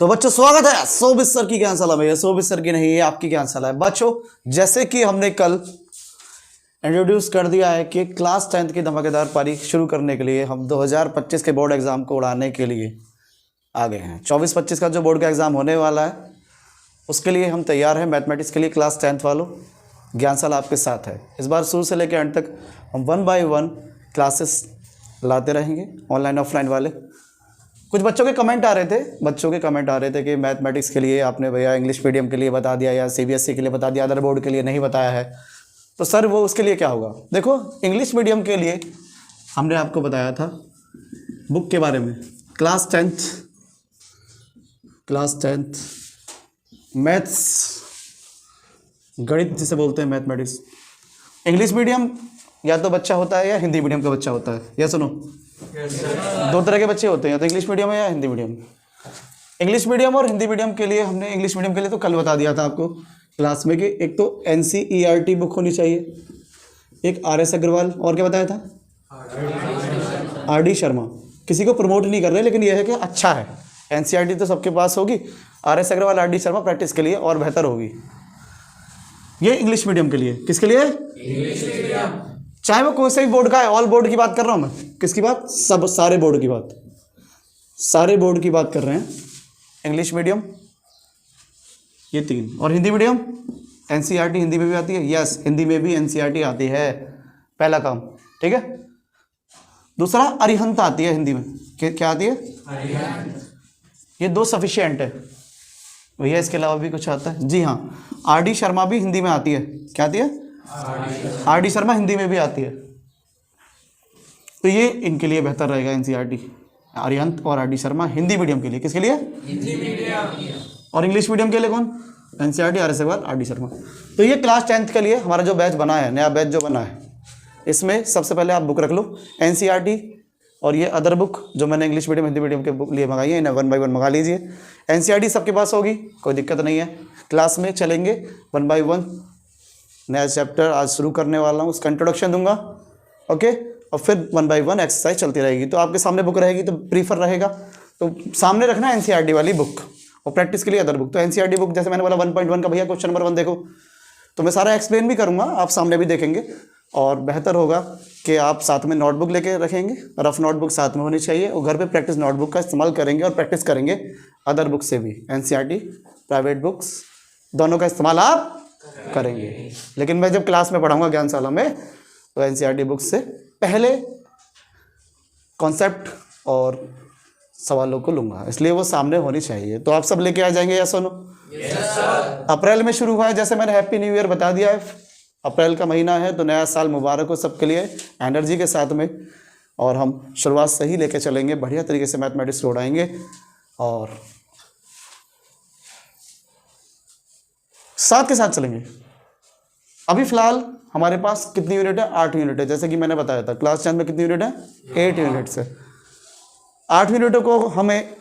तो बच्चों स्वागत है शोभित सर की ज्ञानशाला में। ये शोभित सर की नहीं, ये आपकी ज्ञानशाला है। बच्चों जैसे कि हमने कल इंट्रोड्यूस कर दिया है कि क्लास 10th की धमाकेदार पारी शुरू करने के लिए हम 2025 के बोर्ड एग्जाम को उड़ाने के लिए आ गए हैं। 24-25 का जो बोर्ड का एग्ज़ाम होने वाला है उसके लिए हम तैयार हैं। मैथमेटिक्स के लिए क्लास 10th वालों, ज्ञानशाला आपके साथ है। इस बार शुरू से लेकर एंड तक हम 1 by 1 क्लासेस लाते रहेंगे, ऑनलाइन ऑफलाइन वाले। कुछ बच्चों के कमेंट आ रहे थे कि मैथमेटिक्स के लिए आपने भैया इंग्लिश मीडियम के लिए बता दिया या सीबीएसई के लिए बता दिया, अदर बोर्ड के लिए नहीं बताया है। तो सर वो उसके लिए क्या होगा? देखो, इंग्लिश मीडियम के लिए हमने आपको बताया था बुक के बारे में। क्लास 10th मैथ्स, गणित जिसे बोलते हैं मैथमेटिक्स। इंग्लिश मीडियम या तो बच्चा होता है या हिंदी मीडियम का बच्चा होता है, या सुनो दो तरह के बच्चे होते हैं, या तो इंग्लिश मीडियम है या हिंदी मीडियम। इंग्लिश मीडियम और हिंदी मीडियम के लिए हमने इंग्लिश मीडियम के लिए तो कल बता दिया था आपको क्लास में कि एक तो NCERT बुक होनी चाहिए, एक RS अग्रवाल, और क्या बताया था? RD शर्मा। किसी को प्रमोट नहीं कर रहे, लेकिन यह है कि अच्छा है। NCERT तो सबके पास होगी, RS Agarwal RD Sharma practice के लिए और बेहतर होगी। ये इंग्लिश मीडियम के लिए। किसके लिए? English medium. चाहे वो कोई से भी बोर्ड का है, ऑल बोर्ड की बात कर रहा हूँ मैं। किसकी बात? सब, सारे बोर्ड की बात, सारे बोर्ड की बात कर रहे हैं। इंग्लिश मीडियम ये 3, और हिंदी मीडियम NCERT हिंदी में भी आती है। यस, हिंदी में भी NCERT आती है, पहला काम, ठीक है। दूसरा अरिहंत आती है हिंदी में। क्या आती है? अरिहंत। ये 2 सफिशिएंट है भैया, इसके अलावा भी कुछ आता है? जी हाँ, RD शर्मा भी हिंदी में आती है। क्या आती है? RD शर्मा हिंदी में भी आती है। तो ये इनके लिए बेहतर रहेगा NCERT, अरिहंत और RD शर्मा हिंदी मीडियम के लिए। किसके लिए? हिंदी मीडियम। और इंग्लिश मीडियम के लिए कौन? NCERT, RS Agarwal, RD Sharma. तो ये क्लास 10th के लिए हमारा जो बैच बना है, नया बैच जो बना है, इसमें सबसे पहले आप बुक रख लो NCERT, और ये अदर बुक जो मैंने इंग्लिश मीडियम हिंदी मीडियम के बुक लिए मंगाई है, इन्हें 1 by 1 मंगा लीजिए। NCERT सबके पास होगी, कोई दिक्कत नहीं है। क्लास में चलेंगे 1 by 1। नया चैप्टर आज शुरू करने वाला हूँ, उसका इंट्रोडक्शन दूंगा, ओके। और फिर 1 by 1 एक्सरसाइज चलती रहेगी। तो आपके सामने बुक रहेगी तो प्रीफर रहेगा, तो सामने रखना NCERT वाली बुक, और प्रैक्टिस के लिए अदर बुक। तो NCERT बुक जैसे मैंने बोला 1.1 का भैया क्वेश्चन नंबर 1 देखो, तो मैं सारा एक्सप्लेन भी करूँगा, आप सामने भी देखेंगे। और बेहतर होगा कि आप साथ में नोटबुक लेके रखेंगे, रफ नोटबुक साथ में होनी चाहिए, और घर पे प्रैक्टिस नोटबुक का इस्तेमाल करेंगे और प्रैक्टिस करेंगे अदर बुक से भी। NCERT, प्राइवेट बुक्स, दोनों का इस्तेमाल आप करेंगे। लेकिन मैं जब क्लास में पढ़ाऊंगा ज्ञानशाला में, तो NCERT बुक से पहले कॉन्सेप्ट और सवालों को लूँगा, इसलिए वो सामने होनी चाहिए। तो आप सब लेके आ जाएंगे, या सुनो? Yes sir. अप्रैल में शुरू हुआ है, जैसे मैंने हैप्पी न्यू ईयर बता दिया है। अप्रैल का महीना है, तो नया साल मुबारक हो सबके लिए, एनर्जी के साथ में। और हम शुरुआत से ही लेके चलेंगे, बढ़िया तरीके से मैथमेटिक्स को उड़ाएंगे। और साथ के साथ चलेंगे। अभी फिलहाल हमारे पास कितनी यूनिट है? 8 यूनिट है। जैसे कि मैंने बताया था क्लास 10 में कितनी यूनिट है? 8 यूनिट्स है। 8 यूनिटों को हमें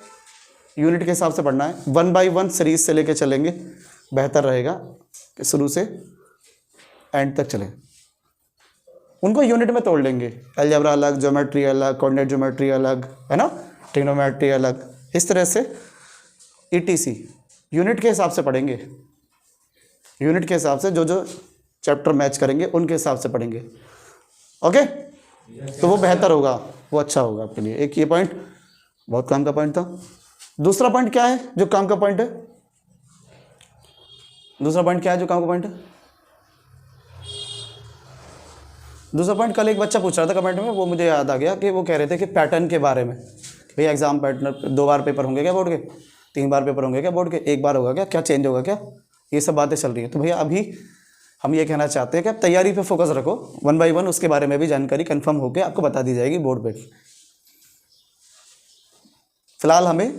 यूनिट के हिसाब से पढ़ना है। 1 by 1 सीरीज से लेके चलेंगे, बेहतर रहेगा कि शुरू से एंड तक चलें। उनको यूनिट में तोड़ लेंगे, अलजेब्रा अलग, ज्योमेट्री अलग, कोऑर्डिनेट ज्योमेट्री अलग, है ना, ट्रिग्नोमेट्री अलग, इस तरह से ETC यूनिट के हिसाब से पढ़ेंगे। यूनिट के हिसाब से जो जो चैप्टर मैच करेंगे उनके हिसाब से पढ़ेंगे, ओके। तो वो बेहतर होगा, वो अच्छा होगा आपके लिए। एक ये पॉइंट बहुत काम का पॉइंट था। दूसरा पॉइंट क्या है जो काम का पॉइंट है? दूसरा पॉइंट क्या है जो काम का पॉइंट है? दूसरा पॉइंट कल एक बच्चा पूछ रहा था कमेंट में, वो मुझे याद आ गया कि वो कह रहे थे कि पैटर्न के बारे में। भैया एग्जाम पैटर्न 2 बार पेपर होंगे क्या बोर्ड के? 3 बार पेपर होंगे क्या बोर्ड के? 1 बार होगा क्या? क्या चेंज होगा क्या? ये सब बातें चल रही है। तो भैया अभी हम ये कहना चाहते हैं कि आप तैयारी पे फोकस रखो। 1 by 1 उसके बारे में भी जानकारी कंफर्म होकर आपको बता दी जाएगी बोर्ड पे। फिलहाल हमें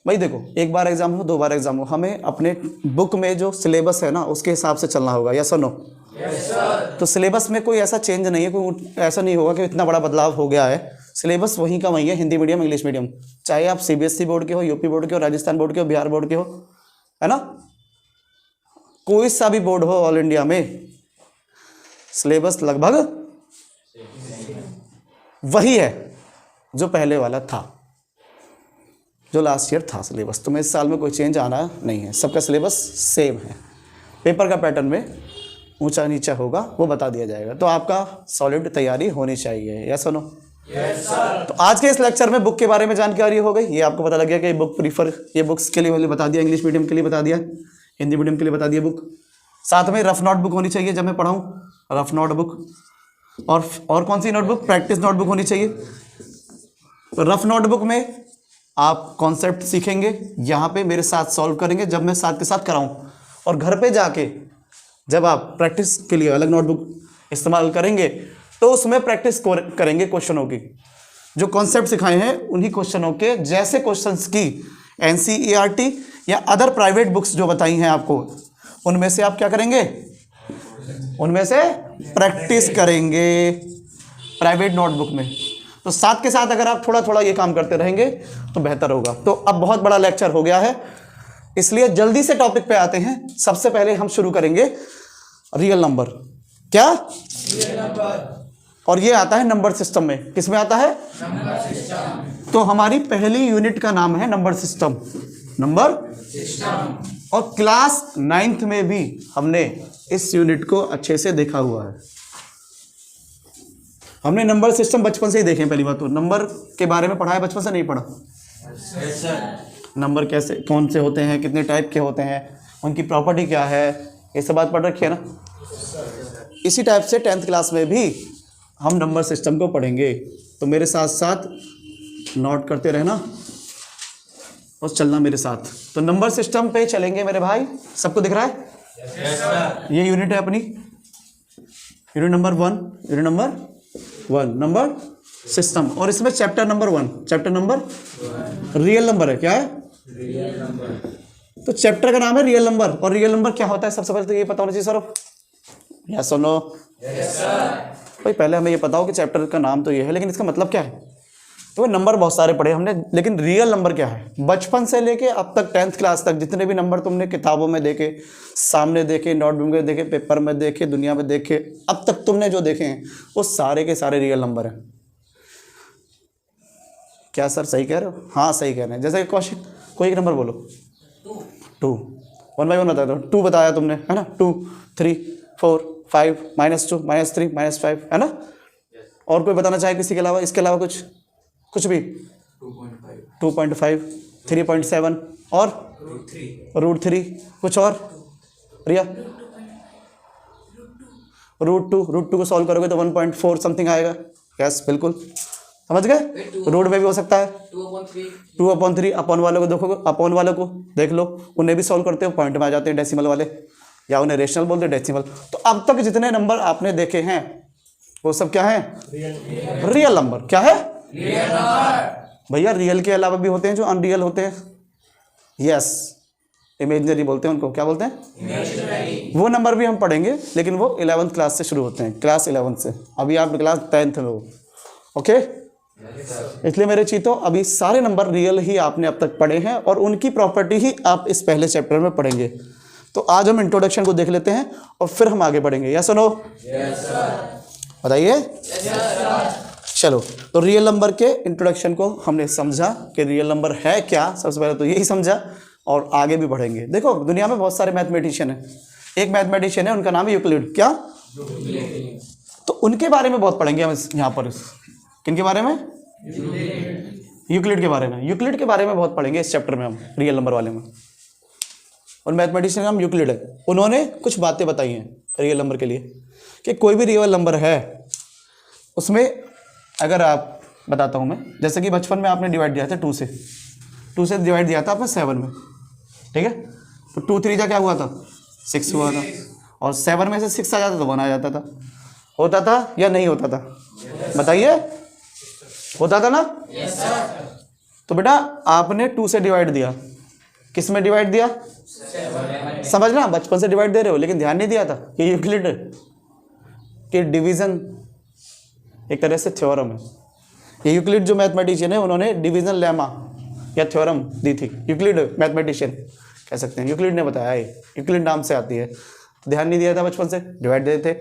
भाई देखो, 1 बार एग्जाम हो, 2 बार एग्जाम हो, हमें अपने बुक में जो सिलेबस है ना उसके हिसाब से चलना होगा, या सुनो? Yes sir. तो सिलेबस में कोई ऐसा चेंज नहीं है, कोई ऐसा नहीं होगा कि इतना बड़ा बदलाव हो गया है। सिलेबस वहीं का वहीं है, हिंदी मीडियम इंग्लिश मीडियम, चाहे आप CBSE बोर्ड के हो, UP बोर्ड के हो, राजस्थान बोर्ड के हो, बिहार बोर्ड के हो, है ना, कोई सा भी बोर्ड हो ऑल इंडिया में, सिलेबस लगभग वही है जो पहले वाला था। जो लास्ट ईयर था सिलेबस। तो मैं इस साल में कोई चेंज आना नहीं है, सबका सिलेबस सेम है। पेपर का पैटर्न में ऊंचा नीचा होगा वो बता दिया जाएगा। तो आपका सॉलिड तैयारी होनी चाहिए, या सुनो। तो आज के इस लेक्चर में बुक के बारे में जानकारी हो गई। ये आपको पता लग गया कि बुक प्रीफर, ये बुक्स के लिए मैंने बता दिया, इंग्लिश मीडियम के लिए बता दिया, हिंदी मीडियम के लिए बता दिया बुक। साथ में रफ नोट बुक होनी चाहिए जब मैं पढ़ाऊँ, रफ नोट बुक। और कौन सी नोटबुक? प्रैक्टिस नोटबुक होनी चाहिए। तो रफ नोटबुक में आप कॉन्सेप्ट सीखेंगे, यहाँ पे मेरे साथ सॉल्व करेंगे जब मैं साथ के साथ कराऊँ, और घर पे जाके जब आप प्रैक्टिस के लिए अलग नोटबुक इस्तेमाल करेंगे तो उसमें प्रैक्टिस करेंगे क्वेश्चनों की। जो कॉन्सेप्ट सिखाए हैं उन्हीं क्वेश्चनों के जैसे क्वेश्चंस की NCERT या अदर प्राइवेट बुक्स जो बताई हैं आपको, उनमें से आप क्या करेंगे? उनमें से प्रैक्टिस करेंगे प्राइवेट नोटबुक में। तो साथ के साथ अगर आप थोड़ा थोड़ा ये काम करते रहेंगे तो बेहतर होगा। तो अब बहुत बड़ा लेक्चर हो गया है, इसलिए जल्दी से टॉपिक पे आते हैं। सबसे पहले हम शुरू करेंगे रियल नंबर। क्या? Real number. और ये आता है नंबर सिस्टम में। किस में आता है? Number system. तो हमारी पहली यूनिट का नाम है नंबर सिस्टम। Number system. और क्लास 9th में भी हमने इस यूनिट को अच्छे से देखा हुआ है। हमने नंबर सिस्टम बचपन से ही देखे। पहली बात तो नंबर के बारे में पढ़ा है, बचपन से नहीं पढ़ा? नंबर कैसे, कौन से होते हैं, कितने टाइप के होते हैं, उनकी प्रॉपर्टी क्या है, ये सब बात पढ़ रखी है ना। इसी टाइप से 10th क्लास में भी हम नंबर सिस्टम को पढ़ेंगे। तो मेरे साथ साथ नोट करते रहना और चलना मेरे साथ। तो नंबर सिस्टम पे चलेंगे मेरे भाई। सबको दिख रहा है? ये यूनिट है अपनी, unit number 1, unit number 1 number system. और इसमें chapter number 1, chapter number real number है। क्या है? Real number. तो चैप्टर का नाम है रियल नंबर। और रियल नंबर क्या होता है सबसे पहले तो ये पता होना चाहिए सर। या सुनो। Yes sir. भाई पहले हमें ये पता हो कि चैप्टर का नाम तो ये है, लेकिन इसका मतलब क्या है? तो नंबर बहुत सारे पढ़े हमने, लेकिन रियल नंबर क्या है? बचपन से लेके अब तक 10th क्लास तक जितने भी नंबर तुमने किताबों में देखे, सामने देखे, नोटबुक में देखे, पेपर में देखे, दुनिया में देखे, अब तक तुमने जो देखे हैं वो सारे के सारे रियल नंबर हैं। क्या सर सही कह रहे हो? हाँ सही कह रहे हैं। जैसे कौशिक कोई एक नंबर बोलो। 2। 1 बाय 1 बताया तो 2 बताया तुमने, है ना। 2, 3, 4, 5, -2, -3, -5, है ना। और कोई बताना चाहे किसी के अलावा, इसके अलावा कुछ भी? 2.5, 3.7 और √3। कुछ और रिया? √2 को सॉल्व करोगे तो 1.4 समथिंग आएगा। यस बिल्कुल समझ गए। रूट में भी हो सकता है 2/3। अपॉन वालों को देखो, अपॉन वालों को देख लो, उन्हें भी सॉल्व करते हो पॉइंट में आ जाते हैं डेसिमल वाले, या उन्हें रेशनल बोलते हैं डेसिमल। तो अब तक जितने नंबर आपने देखे हैं वो सब क्या है? Real number. क्या है? Real number. भैया रियल के अलावा भी होते हैं जो अनरियल होते हैं। यस इमेजिनरी बोलते हैं उनको। क्या बोलते हैं? इमेजिनरी। वो नंबर भी हम पढ़ेंगे, लेकिन वो 11th क्लास से शुरू होते हैं, क्लास 11 से। अभी आप क्लास 10th में हो। ओके इसलिए मेरे चीतों अभी सारे नंबर रियल ही आपने अब तक पढ़े हैं और उनकी प्रॉपर्टी ही आप इस पहले चैप्टर में पढ़ेंगे। तो आज हम इंट्रोडक्शन को देख लेते हैं और फिर हम आगे बढ़ेंगे। या सुनो? Yes sir. बताइए। Yes sir. चलो तो रियल नंबर के इंट्रोडक्शन को हमने समझा कि रियल नंबर है क्या, सबसे पहले तो यही समझा और आगे भी बढ़ेंगे। देखो दुनिया में बहुत सारे मैथमेटिशियन हैं। एक मैथमेटिशियन है उनका नाम है यूक्लिड। क्या? तो उनके बारे में बहुत पढ़ेंगे हम यहाँ पर। किनके बारे में? यूक्लिड के बारे में। यूक्लिड के बारे में बहुत पढ़ेंगे इस चैप्टर में हम, रियल नंबर वाले में। और मैथमेटिशियन का नाम यूक्लिड है। उन्होंने कुछ बातें बताई हैं रियल नंबर के लिए कि कोई भी रियल नंबर है उसमें, अगर आप बताता हूँ मैं, जैसे कि बचपन में आपने डिवाइड दिया था 2 से डिवाइड दिया था आपने 7 में, ठीक है। तो 2 3 जा क्या हुआ था? 6 हुआ था। और 7 में से 6 आ जाता तो 1 आ जाता था। होता था या नहीं होता था? बताइए। होता था ना? Yes sir. तो बेटा आपने 2 से डिवाइड दिया, किस में डिवाइड दिया? 7। समझना, बचपन से डिवाइड दे रहे हो लेकिन ध्यान नहीं दिया था कि यूक्लिड कि डिवीजन एक तरह से थ्योरम है। ये यूक्लिड जो मैथमेटिशियन है उन्होंने डिवीजन लेमा या थ्योरम दी थी। यूक्लिड मैथमेटिशियन कह सकते हैं, यूक्लिड ने बताया है, यूक्लिड नाम से आती है। तो ध्यान नहीं दिया था बचपन से, डिवाइड देते थे।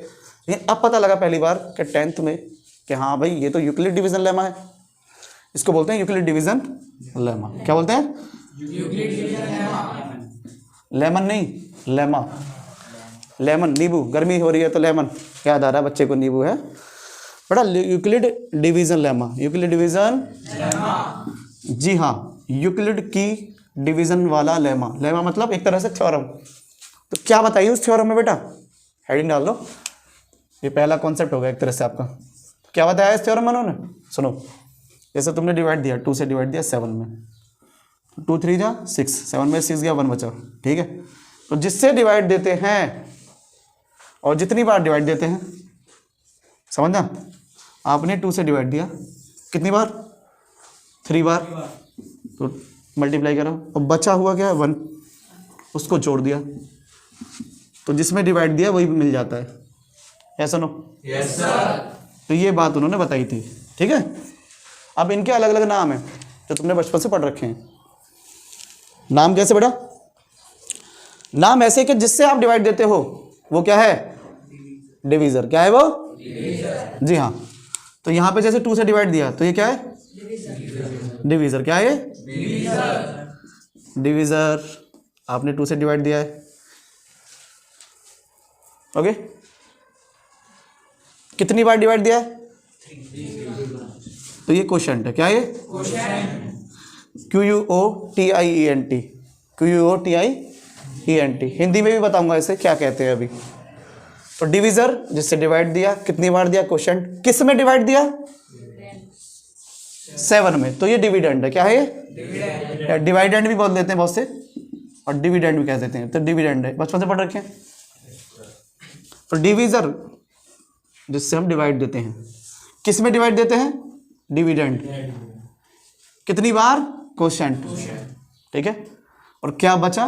लेकिन अब पता लगा पहली बार कि 10th में कि हाँ भाई ये तो यूक्लिड डिवीजन लेमा है। इसको बोलते हैं यूक्लिड डिवीजन लेमा। क्या बोलते हैं? लेमन नहीं, लेमा। लेमन नींबू, गर्मी हो रही है तो लेमन याद आ रहा है बच्चे को, नींबू है बड़ा। Euclid division lemma, Euclid division lemma, जी हाँ, यूक्लिड की डिवीजन वाला लेमा। लेमा मतलब एक तरह से थ्योरम। तो क्या बताइए उस थ्योरम में बेटा? हेडिंग डाल लो, ये पहला कॉन्सेप्ट होगा एक तरह से आपका। क्या बताया इस थ्योरम में उन्होंने? सुनो, जैसे तुमने डिवाइड दिया 2 से डिवाइड दिया 7 में, 2 3 जा 6, 7 में 6 गया 1 बचा, ठीक है। तो जिससे डिवाइड देते हैं और जितनी बार डिवाइड देते हैं, समझना, आपने 2 से डिवाइड दिया कितनी बार? 3 बार, तो मल्टीप्लाई करो और बचा हुआ क्या है 1, उसको जोड़ दिया, तो जिसमें डिवाइड दिया वही मिल जाता है। ऐसा नो? Yes sir. तो ये बात उन्होंने बताई थी, ठीक है। अब इनके अलग अलग नाम हैं जो तुमने बचपन से पढ़ रखे हैं। नाम कैसे बेटा? नाम ऐसे कि जिससे आप डिवाइड देते हो वो क्या है? डिवीजर। क्या है वो? डिवीजर। जी हाँ, तो यहां पे जैसे 2 से डिवाइड दिया तो ये क्या है? डिवीजर। क्या है ये? डिवीजर। डिवीजर। आपने 2 से डिवाइड दिया है, ओके। कितनी बार डिवाइड दिया है? 3। तो ये क्वोशंट है। क्या ये? QUOTIENT, QUOTIENT। हिंदी में भी बताऊंगा इसे क्या कहते हैं अभी। तो डिवीजर जिससे डिवाइड दिया, कितनी बार दिया? क्वोशंट। किस में डिवाइड दिया? 7 में, तो ये डिविडेंड है। क्या है ये? डिवाइडेंड भी बोल देते हैं बहुत से, और डिविडेंड भी कह देते हैं, तो डिविडेंड है, बचपन से पढ़ रखे हैं। तो डिवीजर जिससे हम डिवाइड देते हैं, किस में डिवाइड देते हैं? डिविडेंड। कितनी बार? क्वोशंट, ठीक है। और क्या बचा?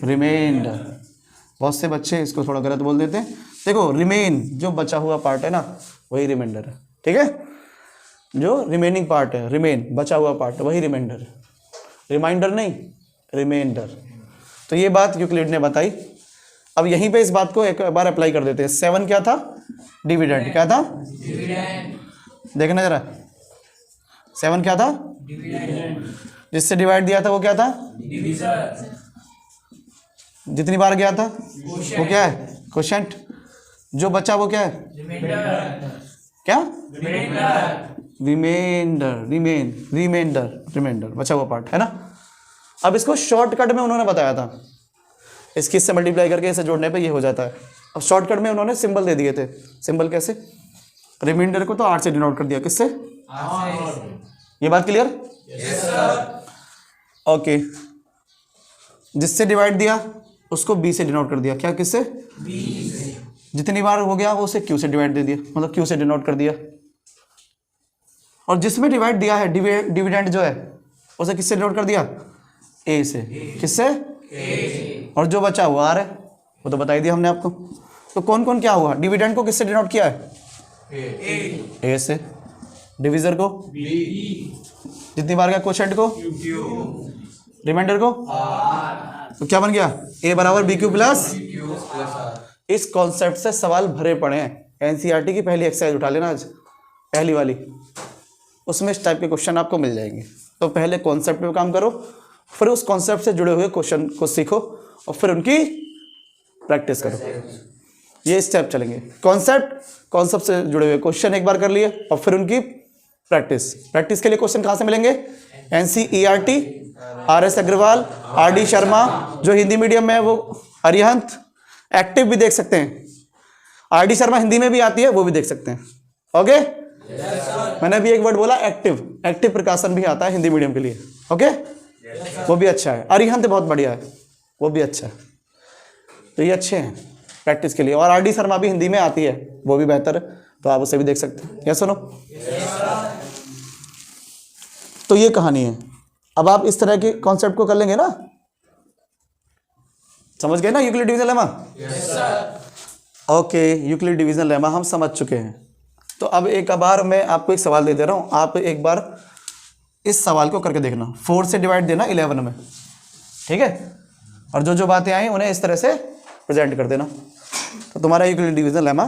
रिमेंडर। बहुत से बच्चे इसको थोड़ा गलत बोल देते हैं। देखो, रिमेन जो बचा हुआ पार्ट है ना, वही रिमाइंडर है, ठीक है। जो रिमेनिंग पार्ट है, रिमेन बचा हुआ पार्ट, वही रिमाइंडर है। रिमाइंडर नहीं, रिमाइंडर। तो ये बात यूक्लिड ने बताई। अब यहीं पे इस बात को एक बार अप्लाई कर देते हैं। 7 क्या था? डिविडेंड। क्या था? देखना जरा, 7 क्या था? जिससे डिवाइड दिया था वो क्या था? डिवीजर। जितनी बार गया था वो क्या है? क्वोशंट। जो बचा वो क्या है? क्या? रिमाइंडर। रिमाइंडर बचा हुआ पार्ट है ना। अब इसको शॉर्टकट में उन्होंने बताया था, इसकी इससे मल्टीप्लाई करके इसे जोड़ने पे ये हो जाता है। अब शॉर्टकट में उन्होंने सिंबल दे दिए थे। सिंबल कैसे? रिमाइंडर को तो 8 से डिनोट कर दिया। किससे? ये बात क्लियर? Yes sir. ओके, जिससे डिवाइड दिया उसको b से डिनोट कर दिया। क्या? किससे? b से। जितनी बार हो गया वो उसे q से डिवाइड दे दिया, मतलब q से डिनोट कर दिया। और जिसमें डिवाइड दिया है डिविडेंड जो है उसे किससे डिनोट कर दिया? a से। किससे? a। और जो बचा हुआ r है वो तो बता ही दिया हमने आपको। तो कौन कौन क्या हुआ? डिविडेंड को किससे डिनोट किया है? a से। डिवीजर को b। जितनी बार गया क्वोशंट को q। रिमाइंडर को r। तो क्या बन गया? a बराबर BQ प्लस। इस कॉन्सेप्ट से सवाल भरे पड़े हैं। एनसीईआरटी की पहली एक्सरसाइज उठा लेना आज, पहली वाली, उसमें इस टाइप के क्वेश्चन आपको मिल जाएंगे। तो पहले कॉन्सेप्ट पे काम करो, फिर उस कॉन्सेप्ट से जुड़े हुए क्वेश्चन को सीखो और फिर उनकी प्रैक्टिस करो। ये स्टेप चलेंगे। कॉन्सेप्ट से जुड़े हुए क्वेश्चन एक बार कर लिए और फिर उनकी प्रैक्टिस के लिए क्वेश्चन कहाँ से मिलेंगे? NCERT, RS Agarwal, RD Sharma, जो हिंदी मीडियम में है वो अरिहंत। एक्टिव भी देख सकते हैं, RD शर्मा हिंदी में भी आती है, वो भी देख सकते हैं। ओके? मैंने अभी एक वर्ड बोला, एक्टिव प्रकाशन भी आता है हिंदी मीडियम के लिए। ओके? वो भी अच्छा है। अरिहंत बहुत बढ़िया है, वो भी अच्छा है। तो ये अच्छे हैं प्रैक्टिस के लिए। और RD शर्मा भी हिंदी में आती है, वो भी बेहतर है, तो आप उसे भी देख सकते हैं। यस सुनो। तो ये कहानी है। अब आप इस तरह के कॉन्सेप्ट को कर लेंगे ना, समझ गए ना Euclid division lemma? Yes sir. Okay, Euclid division lemma हम समझ चुके हैं। तो अब एक बार मैं आपको एक सवाल दे रहा हूं, आप एक बार इस सवाल को करके देखना। 4 से डिवाइड देना 11 में, ठीक है। और जो जो बातें आई उन्हें इस तरह से प्रेजेंट कर देना, तो तुम्हारा यूक्लिड डिवीजन लेमा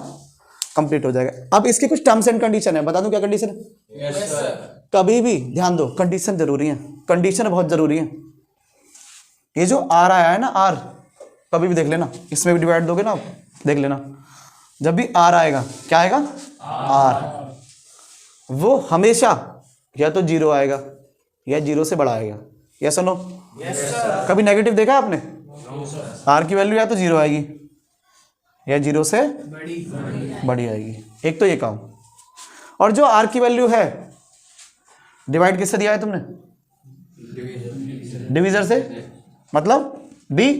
कंप्लीट हो जाएगा। अब इसके कुछ टर्म्स एंड कंडीशन है, बता दूं क्या कंडीशन है? Yes sir. कभी भी ध्यान दो, कंडीशन जरूरी है, कंडीशन बहुत जरूरी है। ये जो आर आया है ना, आर कभी भी देख लेना, इसमें भी डिवाइड दोगे ना आप, देख लेना, जब भी आर आएगा क्या आएगा? आर, वो हमेशा या तो जीरो आएगा या जीरो से बड़ा आएगा। यस और नो? Yes sir. कभी नेगेटिव देखा है आपने? No sir. आर की वैल्यू या तो जीरो आएगी या जीरो से बड़ी बड़ी आएगी, एक तो ये काम। और जो आर की वैल्यू है डिवाइड किससे दिया है तुमने? डिवीजर से, मतलब बी,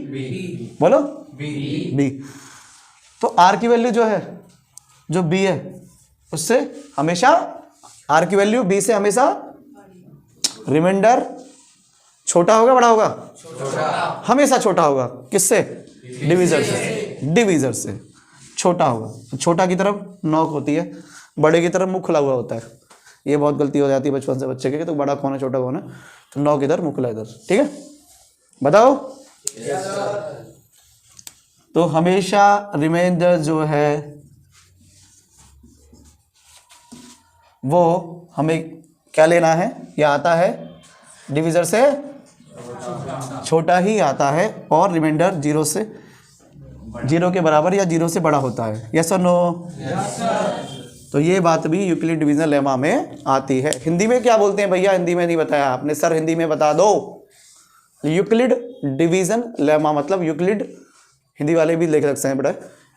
बोलो बी। तो आर की वैल्यू जो है, जो बी है, उससे हमेशा आर की वैल्यू बी से हमेशा रिमाइंडर छोटा होगा बड़ा होगा? छोटा। हमेशा छोटा होगा। किससे? डिवीजर से। डिवीजर से छोटा होगा। छोटा की तरफ नॉक होती है, बड़े की तरफ मुंह खुला हुआ होता है। ये बहुत गलती हो जाती है बचपन से बच्चे के, कि तो बड़ा कौन है छोटा कौन है, तो नॉक इधर मुंह खुला इधर। ठीक है, बताओ। तो हमेशा रिमाइंडर जो है वो हमें क्या लेना है? यह आता है डिवीजर से छोटा ही आता है, और रिमाइंडर जीरो से, जीरो के बराबर या जीरो से बड़ा होता है। यस और नो? तो ये बात भी यूक्लिड डिवीजन लेमा में आती है। हिंदी में क्या बोलते हैं भैया? हिंदी में नहीं बताया आपने सर, हिंदी में बता दो। यूक्लिड डिवीजन लेमा मतलब यूक्लिड, हिंदी वाले भी लिख सकते हैं बेटा,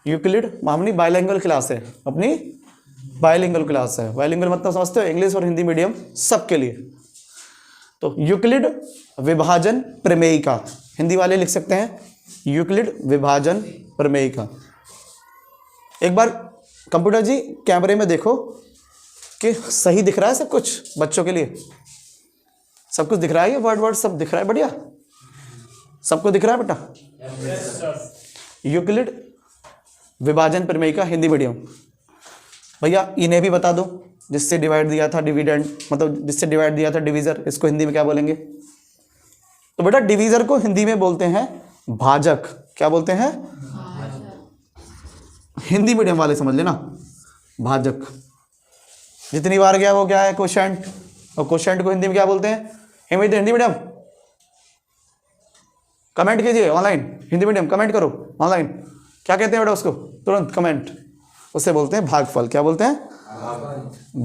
यूक्लिड अपनी बाइलिंगुअल क्लास है, अपनी बाइलिंगुअल क्लास है। बाइलिंगुअल मतलब समझते हो? इंग्लिश और हिंदी मीडियम सबके लिए। तो यूक्लिड विभाजन प्रमेयिका, हिंदी वाले लिख सकते हैं यूक्लिड विभाजन प्रमेयिका। एक बार कंप्यूटर जी कैमरे में देखो कि सही दिख रहा है सब कुछ बच्चों के लिए? सब कुछ दिख रहा है? ये वर्ड सब दिख रहा है? बढ़िया, सबको दिख रहा है बेटा? यूक्लिड विभाजन प्रमेयिका हिंदी मीडियम। भैया इन्हें भी बता दो, जिससे डिवाइड दिया था डिविडेंड, मतलब जिससे डिवाइड दिया था डिवीजर, इसको हिंदी में क्या बोलेंगे? तो बेटा डिवीजर को हिंदी में बोलते हैं भाजक। क्या बोलते हैं? हिंदी मीडियम वाले समझ लेना, भाजक। जितनी बार गया वो क्या है? कोशेंट। और कोशेंट को हिंदी में क्या बोलते हैं? हिंदी मीडियम कमेंट कीजिए ऑनलाइन, हिंदी मीडियम कमेंट करो ऑनलाइन, क्या कहते हैं बेटा उसको? तुरंत कमेंट। उसे बोलते हैं भागफल। क्या बोलते हैं?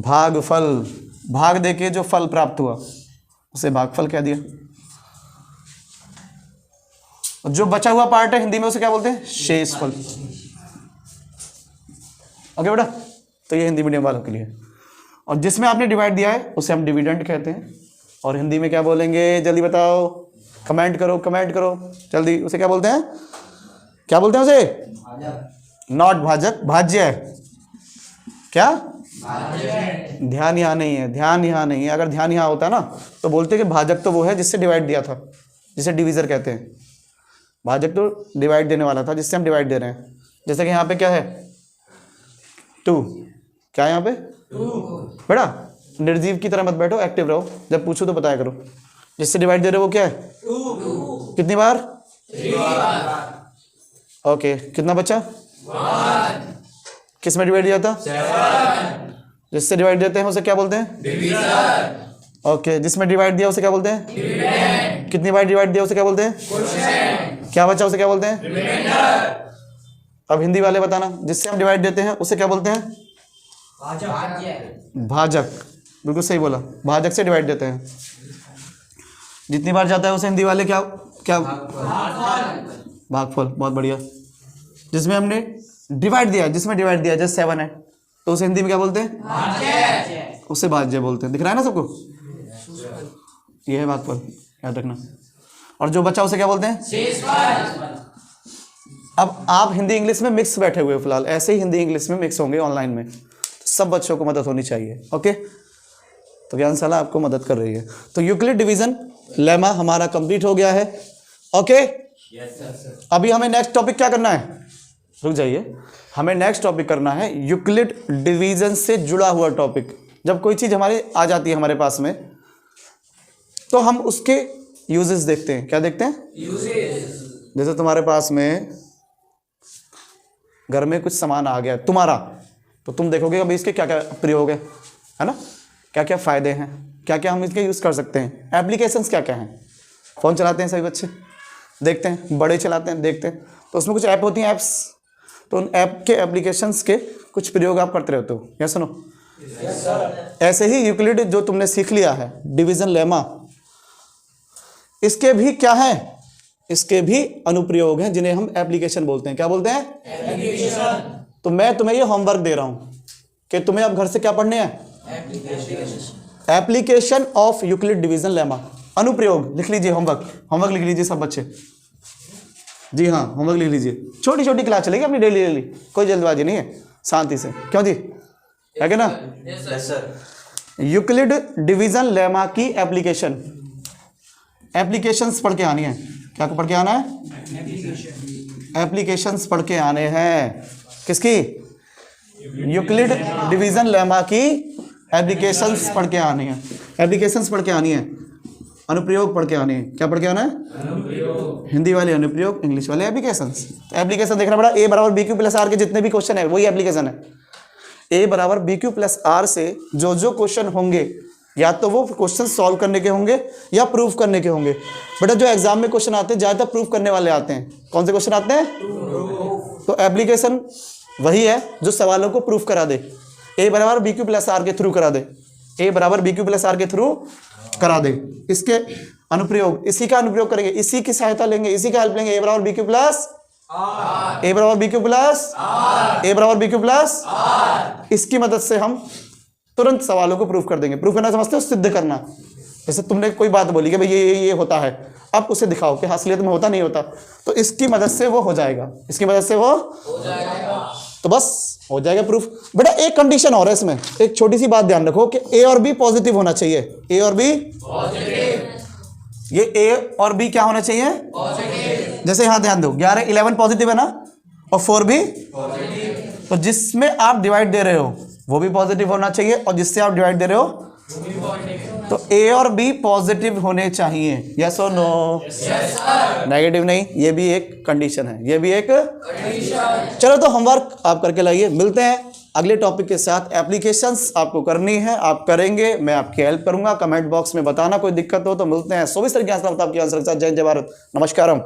भागफल। भाग देके जो फल प्राप्त हुआ उसे भागफल कह दिया। जो बचा हुआ पार्ट है हिंदी में उसे क्या बोलते हैं? शेषफल। ओके बेटा, तो ये हिंदी मीडियम वालों के लिए। और जिसमें आपने डिवाइड दिया है उसे हम डिविडेंड कहते हैं। और हिंदी में क्या बोलेंगे? जल्दी बताओ, कमेंट करो, कमेंट करो जल्दी। उसे क्या बोलते हैं? क्या बोलते हैं उसे? नॉट भाजक, भाज्य है। क्या? ध्यान यहाँ नहीं है, ध्यान यहाँ नहीं है। अगर ध्यान यहाँ होता ना तो बोलते कि भाजक तो वो है जिससे डिवाइड दिया था, जिसे डिवीजर कहते हैं। भाजक तो डिवाइड देने वाला था, जिससे हम डिवाइड दे रहे हैं। जैसे कि यहाँ पे क्या है? 2। क्या है यहाँ पे? 2। बेटा निर्जीव की तरह मत बैठो, एक्टिव रहो, जब पूछो तो बताया करो। जिससे डिवाइड दे रहे हो वो क्या है? 2। कितनी बार? 3 बार। ओके, कितना बचा? 1। किस में डिवाइड दिया था? 7। जिससे डिवाइड देते हैं उसे क्या बोलते हैं? डिवीजर। ओके, जिसमें डिवाइड दिया उसे क्या बोलते हैं? डिविडेंड। कितनी बार डिवाइड दिया उसे क्या बोलते हैं? कोशेंट। क्या बचा उसे क्या बोलते हैं? रिमाइंडर। अब हिंदी वाले बताना, जिससे हम डिवाइड देते हैं उसे क्या बोलते हैं? भाजक। भाजक, बिल्कुल सही बोला, भाजक से डिवाइड देते हैं। जितनी बार जाता है उसे हिंदी वाले क्या क्या? भागफल। बहुत बढ़िया। जिसमें हमने डिवाइड दिया, जिसमें डिवाइड दिया जैसे 7 है तो उसे हिंदी में क्या बोलते हैं? भाज्य। उसे भाज्य बोलते हैं। दिख रहा है ना सबको? ये है भागफल, याद रखना। और जो बचा उसे क्या बोलते हैं? शेषफल। अब आप हिंदी इंग्लिश में मिक्स बैठे हुए फिलहाल, ऐसे ही हिंदी इंग्लिश में मिक्स होंगे ऑनलाइन में, तो सब बच्चों को मदद होनी चाहिए। ओके, तो ज्ञानशाला आपको मदद कर रही है। तो यूक्लिड डिवीजन लेमा हमारा कंप्लीट हो गया है। ओके, अभी हमें नेक्स्ट टॉपिक क्या करना है? रुक जाइए, हमें नेक्स्ट टॉपिक करना है यूक्लिड डिवीजन से जुड़ा हुआ टॉपिक। जब कोई चीज हमारे आ जाती है हमारे पास में तो हम उसके यूजेस देखते हैं। क्या देखते हैं? यूजेस। जैसे तुम्हारे पास में घर में कुछ सामान आ गया तुम्हारा, तो तुम देखोगे अभी इसके क्या क्या प्रयोग है ना, क्या क्या फ़ायदे हैं, क्या क्या हम इसके यूज़ कर सकते हैं, एप्लीकेशंस क्या क्या हैं। फ़ोन चलाते हैं सभी बच्चे, देखते हैं, बड़े चलाते हैं, देखते हैं, तो उसमें कुछ ऐप होती हैं, ऐप्स, तो उन ऐप के एप्लीकेशंस के कुछ प्रयोग आप करते रहते हो, या सुनो। ऐसे ही यूक्लिड जो तुमने सीख लिया है, डिवीज़न लेमा, इसके भी क्या है, इसके भी अनुप्रयोग हैं जिन्हें हम एप्लीकेशन बोलते हैं। क्या बोलते हैं? एप्लीकेशन। तो मैं तुम्हें ये होमवर्क दे रहा हूं कि तुम्हें अब घर से क्या पढ़ने हैं? Application of Euclid division lemma, अनुप्रयोग लिख लीजिए। होमवर्क लिख लीजिए सब बच्चे। जी हाँ, होमवर्क लिख लीजिए। छोटी छोटी क्लास चलेगी अपनी डेली, कोई जल्दबाजी नहीं है, शांति से। क्यों जी, है क्या ना? Yes sir. Euclid division lemma की एप्लीकेशन, एप्लीकेशंस पढ़ के आनी है। क्या पढ़ के आना है? एप्लीकेशंस पढ़ के आने हैं। किसकी? यूक्लिड डिवीजन लेमा की एप्लीकेशंस पढ़ के आनी है। एप्लीकेशंस पढ़ के आनी है, अनुप्रयोग पढ़ के आने हैं। क्या पढ़ के आना है? अनुप्रयोग। हिंदी वाले अनुप्रयोग, इंग्लिश वाले एप्लीकेशंस। तो एप्लीकेशन देखना पड़ा, ए बराबर बी क्यू प्लस आर के जितने भी क्वेश्चन है वही एप्लीकेशन है। ए बराबर बी क्यू प्लस आर से जो जो क्वेश्चन होंगे, या तो वो क्वेश्चन सॉल्व करने के होंगे या प्रूफ करने के होंगे। बेटा जो एग्जाम में क्वेश्चन आते हैं ज़्यादातर प्रूफ करने वाले आते हैं। कौन से क्वेश्चन आते हैं? तो एप्लीकेशन वही है जो सवालों को प्रूफ करा दे। ए बराबर बी क्यू प्लस आर के थ्रू करा दे, ए बराबर बी क्यू प्लस आर के थ्रू करा दे। इसके अनुप्रयोग, इसी का अनुप्रयोग करेंगे, इसी की सहायता लेंगे, इसी का हेल्प लेंगे। ए बराबर बी क्यू प्लस आर, ए बराबर बी क्यू प्लस आर, ए बराबर बी क्यू प्लस आर। इसकी मदद से हम तुरंत सवालों को प्रूफ कर देंगे। प्रूफ करना समझते हो? सिद्ध करना। जैसे तुमने कोई बात बोली कि भाई ये होता है, अब उसे दिखाओ कि असलियत में होता नहीं होता, तो इसकी मदद से वो हो जाएगा, इसकी मदद से वो हो जाएगा। तो बस हो जाएगा प्रूफ। बेटा एक कंडीशन और है इसमें, एक छोटी सी बात ध्यान रखो कि ए और बी पॉजिटिव होना चाहिए। ए और बी पॉजिटिव। ये ए और बी क्या होना चाहिए? पॉजिटिव। जैसे यहां ध्यान दो, 11 11 पॉजिटिव है ना, और 4 भी पॉजिटिव। तो जिसमें आप डिवाइड दे रहे हो वो भी पॉजिटिव होना चाहिए, और जिससे आप डिवाइड दे रहे हो वो भी पॉजिटिव। तो ए और बी पॉजिटिव होने चाहिए। यस और नो? Yes sir. नेगेटिव नहीं, ये भी एक कंडीशन है, ये भी एक कंडीशन। चलो तो होमवर्क आप करके लाइए। मिलते हैं अगले टॉपिक के साथ। एप्लीकेशंस आपको करनी है, आप करेंगे, मैं आपकी हेल्प करूंगा। कमेंट बॉक्स में बताना कोई दिक्कत हो तो। मिलते हैं 24 तारीख के आसपास आपकी आंसर के साथ। जय जय भारत, नमस्कारम।